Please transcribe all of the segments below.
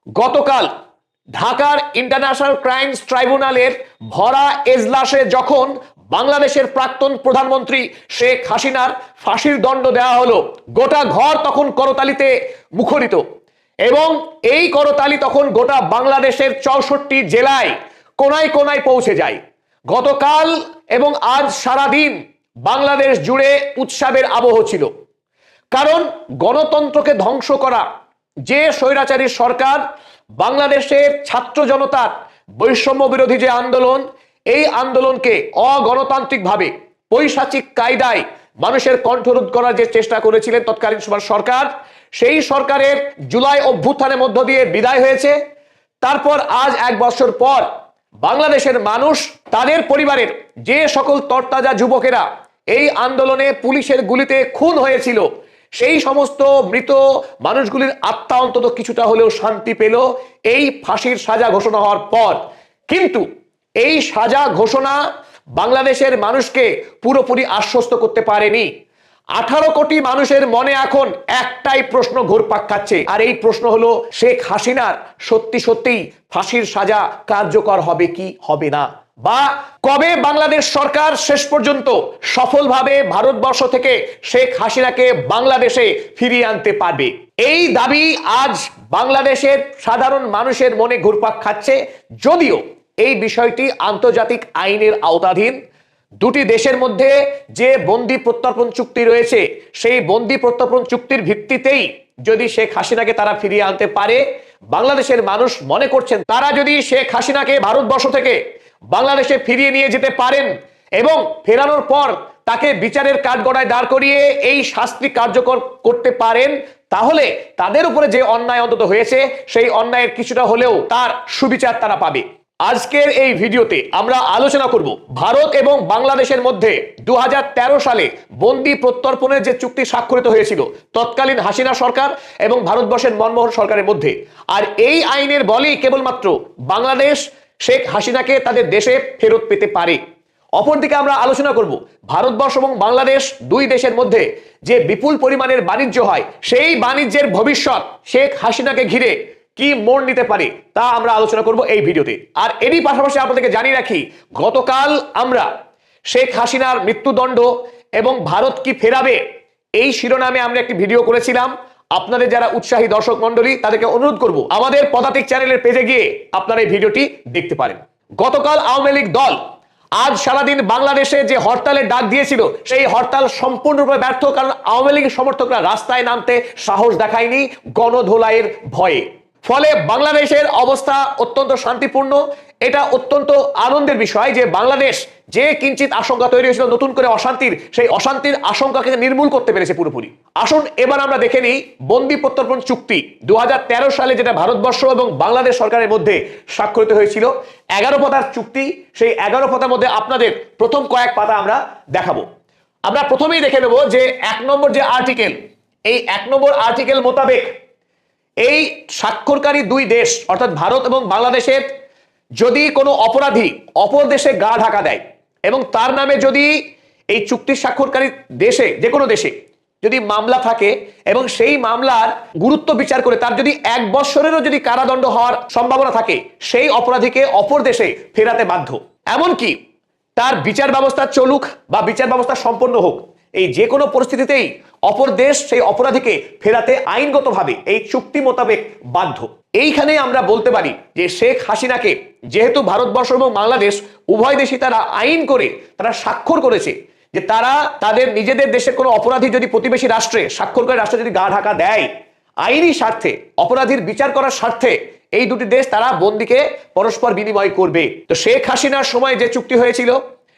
গতকাল ঢাকার international crimes ট্রাইব্যুনালের ভরা এজলাসে যখন বাংলাদেশের প্রাক্তন প্রধানমন্ত্রী শেখ হাসিনার ফাঁসির দণ্ড দেওয়া হলো, গোটা ঘর তখন করতালিতে মুখরিত এবং এই করতালি তখন গোটা বাংলাদেশের 64 জেলায় কোনায় কোনায় পৌঁছে যায়। গতকাল এবং আজ সারাদিন বাংলাদেশ জুড়ে উৎসবের আবহ ছিল, কারণ গণতন্ত্রকে ধ্বংস করা যে স্বৈরাচারী সরকার বাংলাদেশের ছাত্র জনতার বৈষম্য বিরোধী যে আন্দোলন, এই আন্দোলনকে অগণতান্ত্রিকভাবে পৈশাচিক কায়দায় মানুষের কণ্ঠরোধ করার যে চেষ্টা করেছিলেন তৎকালীন সরকার, সেই সরকারের জুলাই অভ্যুত্থানের মধ্য দিয়ে বিদায় হয়েছে। তারপর আজ 1 বছর পর বাংলাদেশের মানুষ তাদের পরিবারের যে সকল তরতাজা যুবকেরা এই আন্দোলনে পুলিশের গুলিতে খুন হয়েছিল, সেই সমস্ত মৃত মানুষগুলির আত্মা অন্তত কিছুটা হলেও শান্তি পেল এই ফাঁসির সাজা ঘোষণা হওয়ার পর। কিন্তু এই সাজা ঘোষণা বাংলাদেশের মানুষকে পুরোপুরি আশ্বস্ত করতে পারেনি। 18 কোটি মানুষের মনে এখন একটাই প্রশ্ন ঘুরপাক খাচ্ছে, আর এই প্রশ্ন হলো শেখ হাসিনার সত্যি সত্যি ফাঁসির সাজা কার্যকর হবে কি হবে না, বা কবে বাংলাদেশ সরকার শেষ পর্যন্ত সফলভাবে ভারতবর্ষ থেকে শেখ হাসিনাকে বাংলাদেশে ফিরিয়ে আনতে পারবে। এই দাবি আজ বাংলাদেশের সাধারণ মানুষের মনে ঘুরপাক খাচ্ছে, যদিও এই বিষয়টি আন্তর্জাতিক আইনের আওতাধীন। দুটি দেশের মধ্যে যে বন্দি প্রত্যর্পণ চুক্তি রয়েছে, সেই বন্দি প্রত্যর্পণ চুক্তির ভিত্তিতেই যদি শেখ হাসিনাকে তারা ফিরিয়ে আনতে পারে, বাংলাদেশের মানুষ মনে করছেন তারা যদি শেখ হাসিনাকে ভারতবর্ষ থেকে বাংলাদেশে ফিরিয়ে নিয়ে যেতে পারেন এবং ফেরানোর পর তাকে বিচারের কাঠগড়ায় দাঁড় করিয়ে এই শাস্তি কার্যকর করতে পারেন, তাহলে তাদের উপরে যে অন্যায় অন্তত হয়েছে সেই অন্যায়ের কিছুটা হলেও তার সুবিচার তারা পাবে। আজকের এই ভিডিওতে আমরা আলোচনা করব ভারত এবং বাংলাদেশের মধ্যে 2013 সালে বন্দি প্রত্যর্পণের যে চুক্তি স্বাক্ষরিত হয়েছিল তৎকালীন হাসিনা সরকার এবং ভারতবর্ষের মনমোহন সরকারের মধ্যে, আর এই আইনের বলেই কেবলমাত্র বাংলাদেশ শেখ হাসিনাকে তাদের দেশে ফেরত পেতে পারে। অপরদিকে আমরা আলোচনা করব ভারতবর্ষ এবং বাংলাদেশ দুই দেশের মধ্যে যে বিপুল পরিমাণের বাণিজ্য হয়, সেই বাণিজ্যের ভবিষ্যৎ শেখ হাসিনাকে ঘিরে কি মোড় নিতে পারে তা আমরা আলোচনা করব এই ভিডিওতে। আর এরই পাশাপাশি আপনাদেরকে জানিয়ে রাখি, গতকাল আমরা শেখ হাসিনার মৃত্যুদণ্ড এবং ভারত কি ফেরাবে এই শিরোনামে আমরা একটি ভিডিও করেছিলাম। আপনাদের যারা উৎসাহী দর্শক মন্ডলী, তাদেরকে অনুরোধ করব আমাদের পদাতিক চ্যানেলের পেজে গিয়ে আপনারা এই ভিডিওটি দেখতে পারেন। গতকাল আওয়ামী লীগ দল আজ সারাদিন বাংলাদেশে যে হরতালের ডাক দিয়েছিল, সেই হরতাল সম্পূর্ণরূপে ব্যর্থ, কারণ আওয়ামী লীগের সমর্থকরা রাস্তায় নামতে সাহস দেখায়নি গণধোলাইয়ের ভয়ে। ফলে বাংলাদেশের অবস্থা অত্যন্ত শান্তিপূর্ণ। এটা অত্যন্ত আনন্দের বিষয় যে বাংলাদেশ যে কিঞ্চিত আশঙ্কা তৈরি হয়েছিল নতুন করে অশান্তির, সেই অশান্তির আশঙ্কাকে নির্মূল করতে পেরেছে পুরোপুরি। আসুন এবার আমরা দেখে নিই বন্দি প্রত্যর্পণ চুক্তি 2013 সালে যেটা ভারতবর্ষ এবং বাংলাদেশ সরকারের মধ্যে স্বাক্ষরিত হয়েছিল। 11 পাতার চুক্তি, সেই 11 পাতার মধ্যে আপনাদের প্রথম কয়েক পাতা আমরা দেখাবো। আমরা প্রথমেই দেখে নেব যে 1 নম্বর যে আর্টিকেল, এই 1 নম্বর আর্টিকেল মোতাবেক এই স্বাক্ষরকারী দুই দেশ অর্থাৎ ভারত এবং বাংলাদেশের যদি কোনো অপরাধী অপর দেশে গা ঢাকা দেয় এবং তার নামে যদি এই চুক্তি স্বাক্ষরকারী দেশে যে কোনো দেশে যদি মামলা থাকে এবং সেই মামলার গুরুত্ব বিচার করে তার যদি 1 বছরেরও যদি কারাদণ্ড হওয়ার সম্ভাবনা থাকে, সেই অপরাধীকে অপর দেশে ফেরাতে বাধ্য। এমনকি তার বিচার ব্যবস্থা চলুক বা বিচার ব্যবস্থা সম্পন্ন হোক, এই যে কোনো পরিস্থিতিতেই অপর দেশ সেই অপরাধীকে ফেরাতে আইনগতভাবে এই চুক্তি মোতাবেক বাধ্য। এইখানে আমরা বলতে পারি যে শেখ হাসিনাকে যেহেতু ভারতবর্ষ এবং বাংলাদেশ উভয় দেশই তারা আইন করে তারা স্বাক্ষর করেছে যে তারা তাদের নিজেদের দেশের কোনো অপরাধী যদি প্রতিবেশী রাষ্ট্রে স্বাক্ষর করে রাষ্ট্রে যদি গা ঢাকা দেয়, আইনি স্বার্থে অপরাধীর বিচার করার স্বার্থে এই দুটি দেশ তারা বন্দীকে পরস্পর বিনিময় করবে। তো শেখ হাসিনার সময় যে চুক্তি হয়েছিল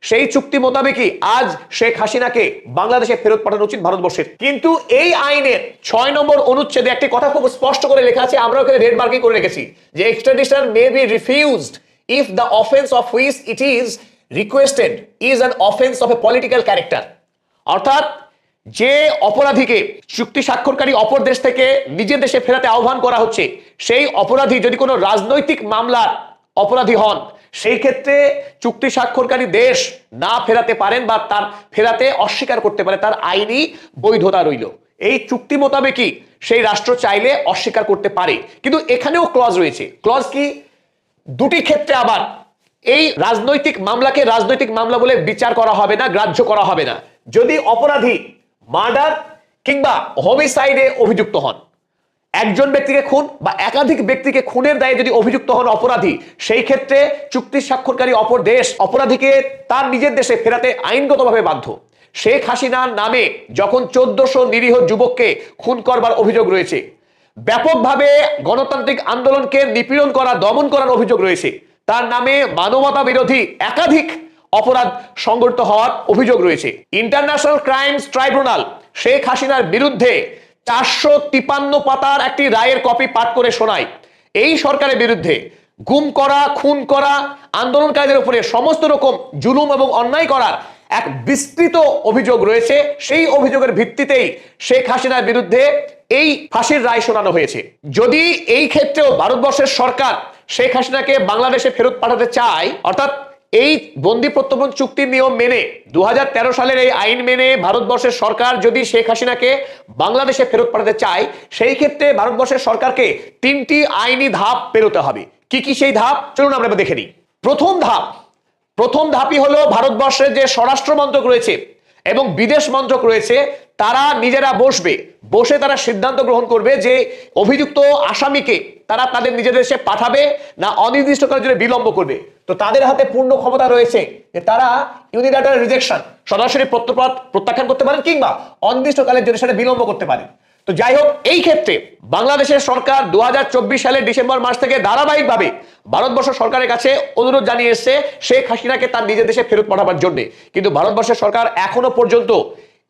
সেই চুক্তি মোতাবেকই আজ শেখ হাসিনাকে বাংলাদেশে ফেরত পাঠানো উচিত ভারতবর্ষের। কিন্তু এই আইনের 6 নম্বর অনুচ্ছেদে একটি কথা খুব স্পষ্ট করে লেখা আছে, আমরা ওখানে রেড মার্কিং করে রেখেছি, যে extradition may be refused if the offence of which it is requested is an offence of a political character. অর্থাৎ যে অপরাধীকে চুক্তি স্বাক্ষরকারী অপর দেশ থেকে নিজের দেশে ফেরাতে আহ্বান করা হচ্ছে, সেই অপরাধী যদি কোনো রাজনৈতিক মামলার অপরাধী হন, সেই ক্ষেত্রে চুক্তি স্বাক্ষরকারী দেশ না ফেরাতে পারেন বা তার ফেরাতে অস্বীকার করতে পারে, তার আইনি বৈধতা রইল। এই চুক্তি মোতাবেকই সেই রাষ্ট্র চাইলে অস্বীকার করতে পারে। কিন্তু এখানেও ক্লজ রয়েছে। ক্লজ কি? দুটি ক্ষেত্রে আবার এই রাজনৈতিক মামলাকে রাজনৈতিক মামলা বলে বিচার করা হবে না, গ্রাহ্য করা হবে না। যদি অপরাধী মার্ডার কিংবা হোমিসাইডে অভিযুক্ত হন, একজন ব্যক্তিকে খুন বা একাধিক ব্যক্তিকে খুনের দায়ে যদি অভিযুক্ত হন অপরাধী, সেই ক্ষেত্রে চুক্তি স্বাক্ষরকারী অপর দেশ অপরাধীকে তার নিজের দেশে ফেরাতে আইনগতভাবে বাধ্য। শেখ হাসিনার নামে যখন 1400 নিরীহ যুবককে খুন করবার অভিযোগ রয়েছে, ব্যাপকভাবে গণতান্ত্রিক আন্দোলনকে নিপীড়ন করা, দমন করার অভিযোগ রয়েছে, তার নামে মানবতা বিরোধী একাধিক অপরাধ সংঘটিত হওয়ার অভিযোগ রয়েছে, ইন্টারন্যাশনাল ক্রাইমস ট্রাইব্যুনাল শেখ হাসিনার বিরুদ্ধে 453 পাতার একটি রায়ের কপি পাঠ করে শোনায়। এই সরকারের বিরুদ্ধে গুম করা, খুন করা, আন্দোলনকারীদের উপরে সমস্ত রকম জুলুম এবং অন্যায় করার এক বিস্তৃত অভিযোগ রয়েছে। সেই অভিযোগের ভিত্তিতেই শেখ হাসিনার বিরুদ্ধে এই ফাঁসির রায় শোনানো হয়েছে। যদি এই ক্ষেত্রেও ভারতবর্ষের সরকার শেখ হাসিনাকে বাংলাদেশে ফেরত পাঠাতে চায়, অর্থাৎ এই বন্দি প্রত্যর্পণ চুক্তির নিয়ম মেনে 2013 সালের এই আইন মেনে ভারতবর্ষের সরকার যদি শেখ হাসিনাকে বাংলাদেশে ফেরত পাঠাতে চায়, সেই ক্ষেত্রে ভারতবর্ষের সরকারকে 3টি আইনি ধাপ পেরোতে হবে। কি কি সেই ধাপ? চলুন আমরা দেখে নিই। প্রথম ধাপই হলো ভারতবর্ষের যে স্বরাষ্ট্র মন্ত্রক রয়েছে এবং বিদেশ মন্ত্রক রয়েছে, তারা নিজেরা বসে তারা সিদ্ধান্ত গ্রহণ করবে যে অভিযুক্ত আসামিকে তারা তাদের নিজেদের দেশে পাঠাবে না অনির্দিষ্টকালের জন্য বিলম্ব করবে। তো তাদের হাতে পূর্ণ ক্ষমতা রয়েছে যে তারা ইউনিল্যাটারাল রিজেকশন, সরাসরি প্রত্যাখ্যান করতে পারেন কিংবা অনির্দিষ্টকালের জন্য সেটা বিলম্ব করতে পারেন। তো যাই হোক, এই ক্ষেত্রে বাংলাদেশের সরকার 2024 সালের ডিসেম্বর মাস থেকে ধারাবাহিকভাবে ভারতবর্ষ সরকারের কাছে অনুরোধ জানিয়ে এসেছে শেখ হাসিনাকে তার নিজের দেশে ফেরত পাঠাবার জন্য। কিন্তু ভারতবর্ষের সরকার এখনো পর্যন্ত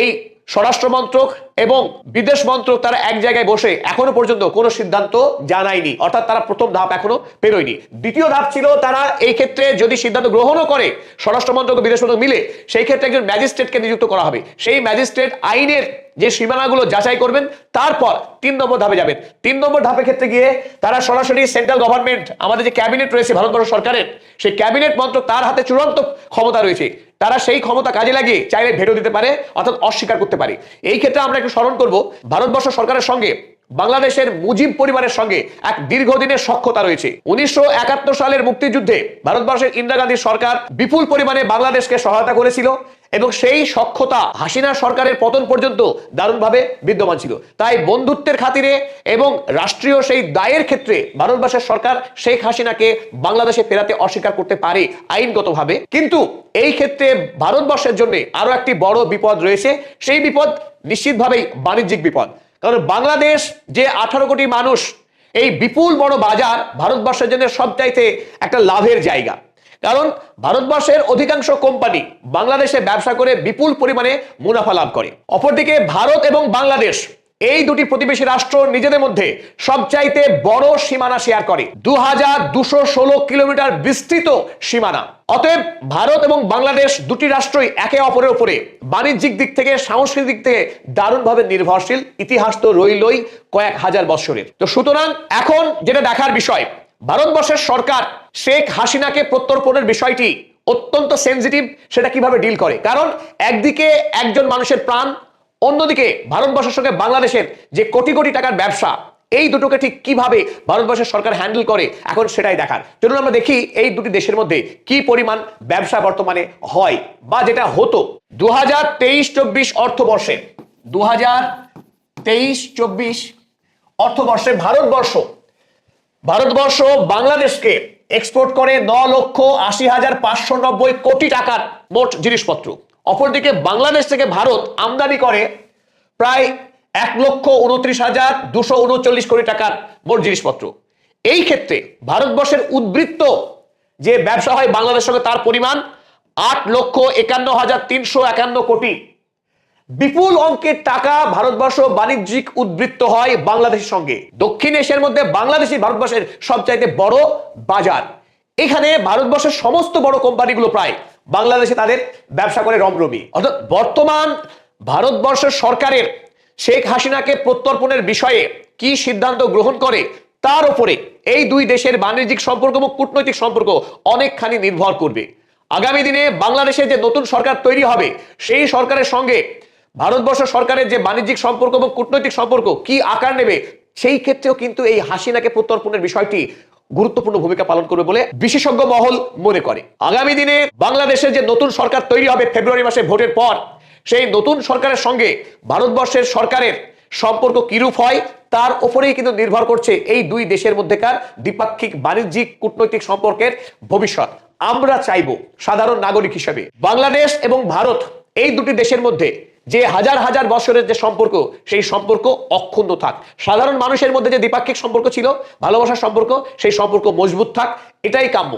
এই স্বরাষ্ট্র মন্ত্রক এবং বিদেশ মন্ত্রক তারা এক জায়গায় বসে এখনো পর্যন্ত কোনো সিদ্ধান্ত জানায়নি, অর্থাৎ তারা প্রথম ধাপ এখনো পেরোয়নি। দ্বিতীয় ধাপ ছিল তারা এই ক্ষেত্রে যদি সিদ্ধান্ত গ্রহণও করে স্বরাষ্ট্র মন্ত্রক ও বিদেশ মন্ত্রক মিলে, সেই ক্ষেত্রে একজন ম্যাজিস্ট্রেটকে নিযুক্ত করা হবে। সেই ম্যাজিস্ট্রেট আইনের যে সীমানাগুলো যাচাই করবেন, তারপর 3 নম্বর ধাপে যাবেন। 3 নম্বর ধাপের ক্ষেত্রে গিয়ে তারা সরাসরি সেন্ট্রাল গভর্নমেন্ট, আমাদের যে ক্যাবিনেট রয়েছে ভারতবর্ষ সরকারের, সেই ক্যাবিনেট মন্ত্রক তার হাতে চূড়ান্ত ক্ষমতা রয়েছে, তারা সেই ক্ষমতা কাজে লাগিয়ে চাইলে ভেটো দিতে পারে, অর্থাৎ অস্বীকার করতে পারে। এই ক্ষেত্রে আমরা একটু স্মরণ করব, ভারতবর্ষ সরকারের সঙ্গে বাংলাদেশের মুজিব পরিবারের সঙ্গে এক দীর্ঘদিনের সখ্যতা রয়েছে। 1971 সালের মুক্তিযুদ্ধে ভারতবর্ষের ইন্দিরা গান্ধী সরকার বিপুল পরিমাণে বাংলাদেশকে সহায়তা করেছিল এবং সেই সখ্যতা হাসিনা সরকারের পতন পর্যন্ত দারুণভাবে বিদ্যমান ছিল। তাই বন্ধুত্বের খাতিরে এবং রাষ্ট্রীয় সেই দায়ের ক্ষেত্রে ভারতবর্ষের সরকার শেখ হাসিনাকে বাংলাদেশে ফেরাতে অস্বীকার করতে পারে আইনগতভাবে। কিন্তু এই ক্ষেত্রে ভারতবর্ষের জন্য আরো একটি বড় বিপদ রয়েছে। সেই বিপদ নিশ্চিতভাবেই বাণিজ্যিক বিপদ। কারণ বাংলাদেশ যে 18 কোটি মানুষ, এই বিপুল বড় বাজার ভারতবর্ষের জন্য সবচাইতে একটা লাভের জায়গা। কারণ ভারতবর্ষের অধিকাংশ কোম্পানি বাংলাদেশে ব্যবসা করে বিপুল পরিমাণে মুনাফা লাভ করে। অপরদিকে ভারত এবং বাংলাদেশ এই দুটি প্রতিবেশী রাষ্ট্র নিজেদের মধ্যে সবচাইতে বড় সীমানা শেয়ার করে, 2216 কিলোমিটার বিস্তৃত সীমানা। অতএব ভারত এবং বাংলাদেশ দুটি রাষ্ট্রই একে অপরের উপরে বাণিজ্যিক দিক থেকে, সাংস্কৃতিক দিক থেকে দারুণভাবে নির্ভরশীল। ইতিহাস তো রইলই কয়েক হাজার বছরের। তো সুতরাং এখন যেটা দেখার বিষয়, ভারতবর্ষের সরকার শেখ হাসিনাকে প্রত্যর্পণের বিষয়টি অত্যন্ত সেনজিটিভ, সেটা কিভাবে ডিল করে। কারণ একদিকে একজন মানুষের প্রাণ, অন্যদিকে ভারতবর্ষের সঙ্গে বাংলাদেশের যে কোটি কোটি টাকার ব্যবসা, এই দুটোকে ঠিক কিভাবে ভারতবর্ষের সরকার হ্যান্ডেল করে এখন সেটাই দেখার। চলুন আমরা দেখি এই দুটি দেশের মধ্যে কি পরিমাণ ব্যবসা বর্তমানে হয় বা যেটা হতো 2023-24 অর্থবর্ষে। 2023-24 অর্থবর্ষে ভারতবর্ষ বাংলাদেশকে এক্সপোর্ট করে 9,80,590 কোটি টাকার মোট জিনিসপত্র। অপরদিকে বাংলাদেশ থেকে ভারত আমদানি করে প্রায় 1,29,239 কোটি টাকার মোট জিনিসপত্র। এই ক্ষেত্রে ভারতবর্ষের উদ্বৃত্ত যে ব্যবসা হয় বাংলাদেশের সঙ্গে, তার পরিমাণ 8,51,351 কোটি। বিপুল অঙ্কের টাকা ভারতবর্ষ বাণিজ্যিক উদ্বৃত্ত হয় বাংলাদেশের সঙ্গে। দক্ষিণ এশিয়ার মধ্যে বাংলাদেশই ভারতবর্ষের সবচাইতে বড় বাজার। এখানে ভারতবর্ষের সমস্ত বড় কোম্পানিগুলো প্রায় বাংলাদেশে তাদের ব্যবসা করে রমরমি। অর্থাৎ বর্তমান ভারতবর্ষের সরকারের শেখ হাসিনাকে প্রত্যর্পণের বিষয়ে কি সিদ্ধান্ত গ্রহণ করে, তার উপরে এই দুই দেশের বাণিজ্যিক সম্পর্ক এবং কূটনৈতিক সম্পর্ক অনেকখানি নির্ভর করবে। আগামী দিনে বাংলাদেশে যে নতুন সরকার তৈরি হবে, সেই সরকারের সঙ্গে ভারতবর্ষ সরকারের যে বাণিজ্যিক সম্পর্ক এবং কূটনৈতিক সম্পর্ক কি আকার নেবে, সেই ক্ষেত্রেও কিন্তু এই হাসিনাকে প্রত্যর্পণের বিষয়টি গুরুত্বপূর্ণ ভূমিকা পালন করবে বলে বিশেষজ্ঞ মহল মনে করে। আগামী দিনে বাংলাদেশের যে নতুন সরকার তৈরি হবে ফেব্রুয়ারি মাসে ভোটের পর, সেই নতুন সরকারের সঙ্গে ভারতবর্ষের সরকারের সম্পর্ক কিরূপ হয় তার উপরেই কিন্তু নির্ভর করছে এই দুই দেশের মধ্যেকার দ্বিপাক্ষিক বাণিজ্যিক কূটনৈতিক সম্পর্কের ভবিষ্যৎ। আমরা চাইব সাধারণ নাগরিক হিসেবে বাংলাদেশ এবং ভারত এই দুটি দেশের মধ্যে যে হাজার হাজার বছরের যে সম্পর্ক, সেই সম্পর্ক অক্ষুণ্ণ থাক। সাধারণ মানুষের মধ্যে যে দ্বিপাক্ষিক সম্পর্ক ছিল, ভালোবাসার সম্পর্ক, সেই সম্পর্ক মজবুত থাক, এটাই কাম্য।